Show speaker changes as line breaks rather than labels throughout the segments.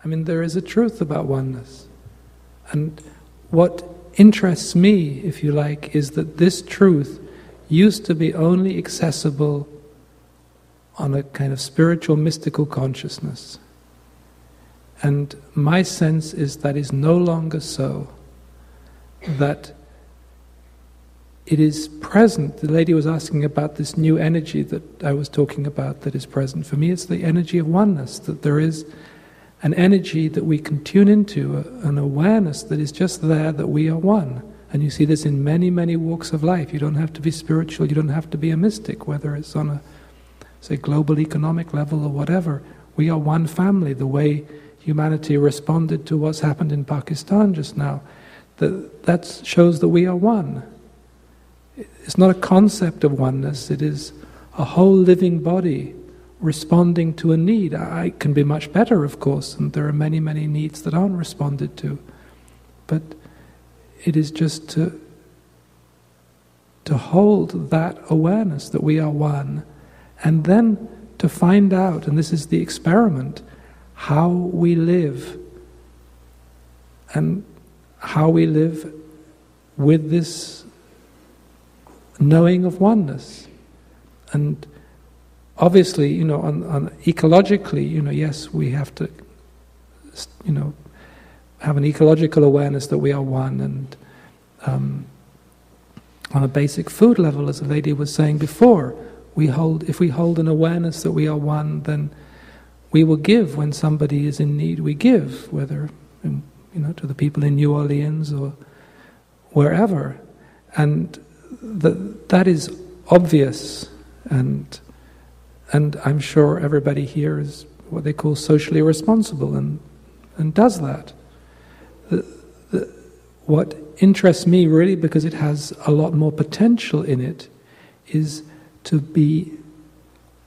I mean, there is a truth about oneness. And what interests me, if you like, is that this truth used to be only accessible on a kind of spiritual, mystical consciousness. And my sense is that is no longer so. That it is present. The lady was asking about this new energy that I was talking about that is present. For me, it's the energy of oneness, that there is an energy that we can tune into, an awareness that is just there, that we are one. And you see this in many, many walks of life. You don't have to be spiritual, you don't have to be a mystic, whether it's on a, say, global economic level or whatever. We are one family. The way humanity responded to what's happened in Pakistan just now, that shows that we are one. It's not a concept of oneness, it is a whole living body responding to a need. I can be much better, of course, and there are many, many needs that aren't responded to. But it is just to hold that awareness that we are one, and then to find out, and this is the experiment, how we live, and how we live with this knowing of oneness. And obviously, on ecologically, yes, we have to, have an ecological awareness that we are one, and on a basic food level, as the lady was saying before, if we hold an awareness that we are one, then we will give when somebody is in need. We give, whether to the people in New Orleans or wherever, and that is obvious, and I'm sure everybody here is what they call socially responsible and does that. What interests me really, because it has a lot more potential in it, is to be,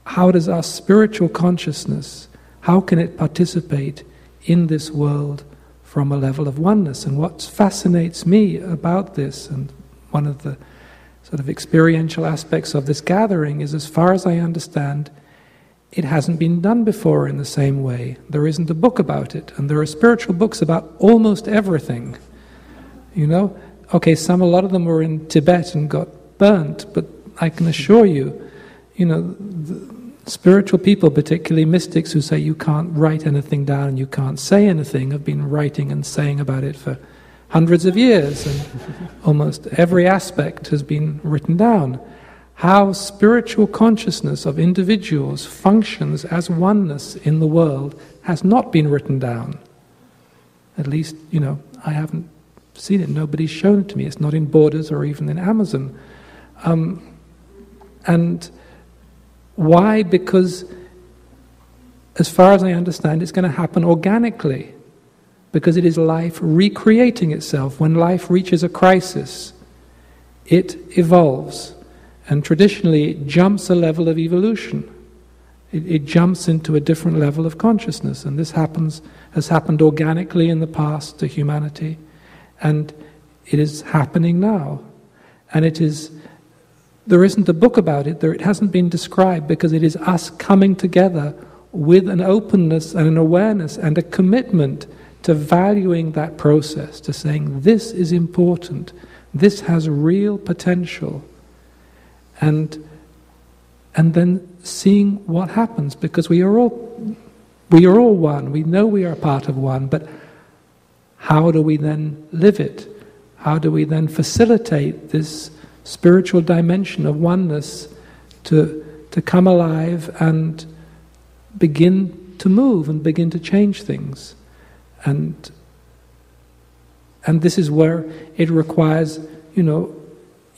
how does our spiritual consciousness, how can it participate in this world from a level of oneness? And what fascinates me about this, and one of the sort of experiential aspects of this gathering, is, as far as I understand, it hasn't been done before in the same way. There isn't a book about it, and there are spiritual books about almost everything. Okay, a lot of them were in Tibet and got burnt, but I can assure you, the spiritual people, particularly mystics who say you can't write anything down and you can't say anything, have been writing and saying about it for hundreds of years, and almost every aspect has been written down. How spiritual consciousness of individuals functions as oneness in the world has not been written down. At least, I haven't seen it. Nobody's shown it to me. It's not in Borders or even in Amazon. And why? Because, as far as I understand, it's going to happen organically. Because it is life recreating itself. When life reaches a crisis, it evolves. And traditionally, it jumps a level of evolution. It jumps into a different level of consciousness. And this has happened organically in the past to humanity. And it is happening now. And there isn't a book about it. It hasn't been described, because it is us coming together with an openness and an awareness and a commitment to valuing that process, to saying this is important, this has real potential, and then seeing what happens, because we are all one. We know we are part of one, but how do we then live it? How do we then facilitate this spiritual dimension of oneness to come alive and begin to move and begin to change things? And this is where it requires,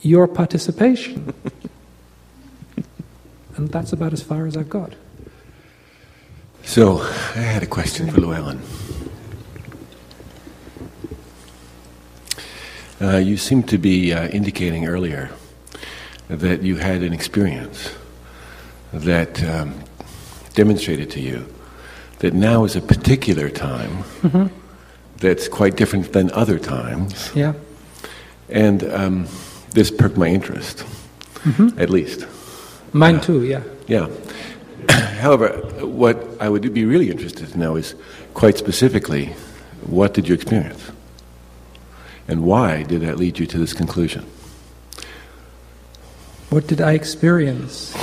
your participation. And that's about as far as I've got.
So, I had a question for Llewellyn. You seemed to be indicating earlier that you had an experience that demonstrated to you that now is a particular time that's quite different than other times.
Yeah.
And this perked my interest, at least.
Mine too, yeah.
Yeah. However, what I would be really interested to know is, quite specifically, what did you experience? And why did that lead you to this conclusion?
What did I experience?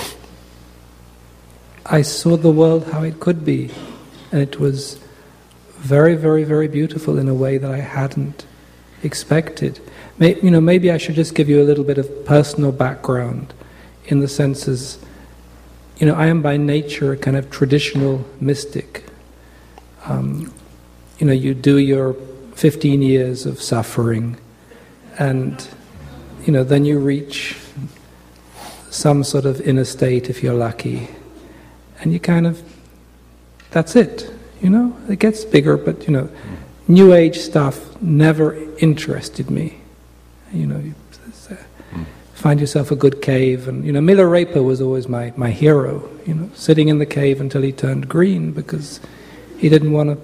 I saw the world how it could be, and it was very, very, very beautiful in a way that I hadn't expected. Maybe I should just give you a little bit of personal background, in the senses, I am by nature a kind of traditional mystic. You do your 15 years of suffering, and then you reach some sort of inner state if you're lucky, and you that's it. It gets bigger, but New Age stuff never interested me. Find yourself a good cave, and Milarepa was always my hero. Sitting in the cave until he turned green because he didn't want to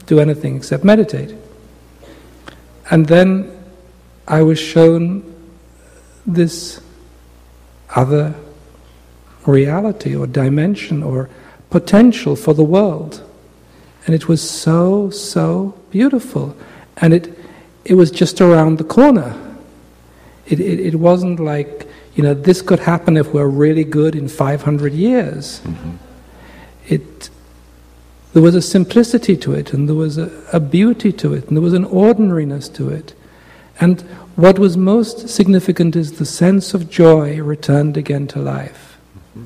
do anything except meditate. And then I was shown this other reality or dimension or potential for the world, and it was so, so beautiful, and it was just around the corner. It wasn't like, this could happen if we're really good in 500 years. Mm-hmm. There was a simplicity to it, and there was a beauty to it, and there was an ordinariness to it. And what was most significant is the sense of joy returned again to life. Mm-hmm.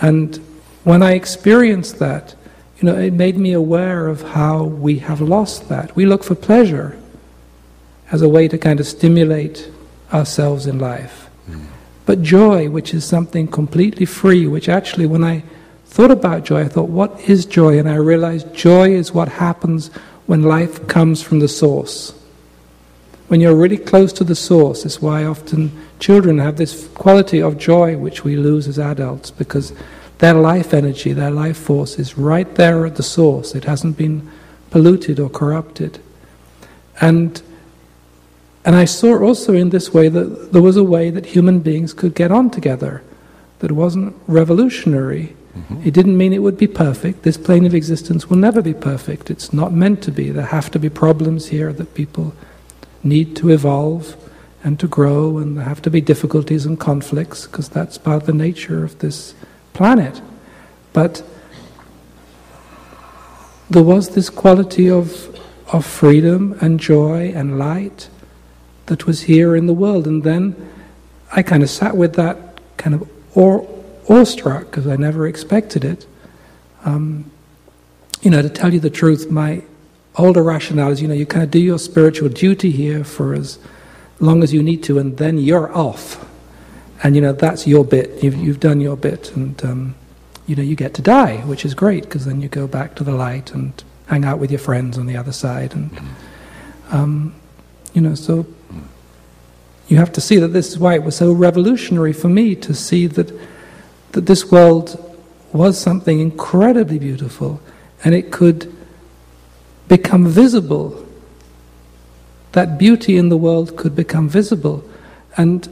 And when I experienced that, it made me aware of how we have lost that. We look for pleasure as a way to kind of stimulate ourselves in life. Mm. But joy, which is something completely free, which actually when I thought about joy, I thought, what is joy? And I realized joy is what happens when life comes from the source. When you're really close to the source, it's why often children have this quality of joy which we lose as adults, because their life energy, their life force is right there at the source. It hasn't been polluted or corrupted. And I saw also in this way that there was a way that human beings could get on together that wasn't revolutionary. Mm-hmm. It didn't mean it would be perfect. This plane of existence will never be perfect. It's not meant to be. There have to be problems here that people need to evolve and to grow, and there have to be difficulties and conflicts, because that's part of the nature of this planet. But there was this quality of freedom and joy and light that was here in the world. And then I kind of sat with that kind of awestruck, because I never expected it. To tell you the truth, my older rationale is, you kind of do your spiritual duty here for as long as you need to, and then you're off. And that's your bit. You've done your bit, and you get to die, which is great, because then you go back to the light and hang out with your friends on the other side. And so you have to see that this is why it was so revolutionary for me to see that this world was something incredibly beautiful, and it could become visible. That beauty in the world could become visible. And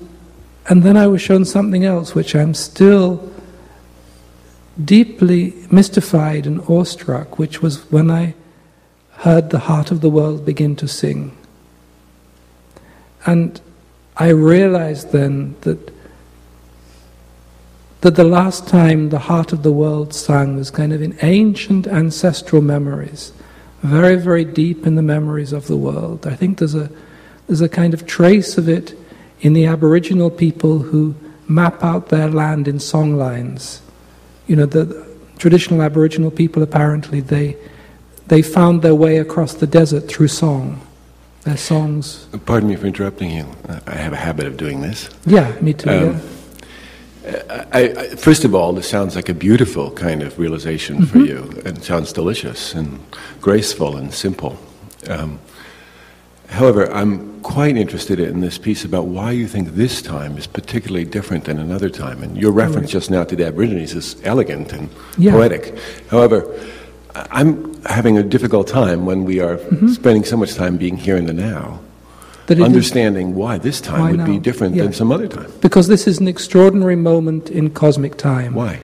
then I was shown something else, which I'm still deeply mystified and awestruck, which was when I heard the heart of the world begin to sing. And I realized then that the last time the heart of the world sang was kind of in ancient ancestral memories, very, very deep in the memories of the world. I think there's a kind of trace of it in the Aboriginal people who map out their land in song lines. The traditional Aboriginal people, apparently, they found their way across the desert through song. Their songs...
Pardon me for interrupting you. I have a habit of doing this.
Yeah, me too,
First of all, this sounds like a beautiful kind of realization mm-hmm. for you, and it sounds delicious and graceful and simple. However, I'm quite interested in this piece about why you think this time is particularly different than another time. And your reference just now to the Aborigines is elegant and poetic. However, I'm having a difficult time when we are mm-hmm. spending so much time being here in the now, understanding why this time would be different than some other time.
Because this is an extraordinary moment in cosmic time.
Why?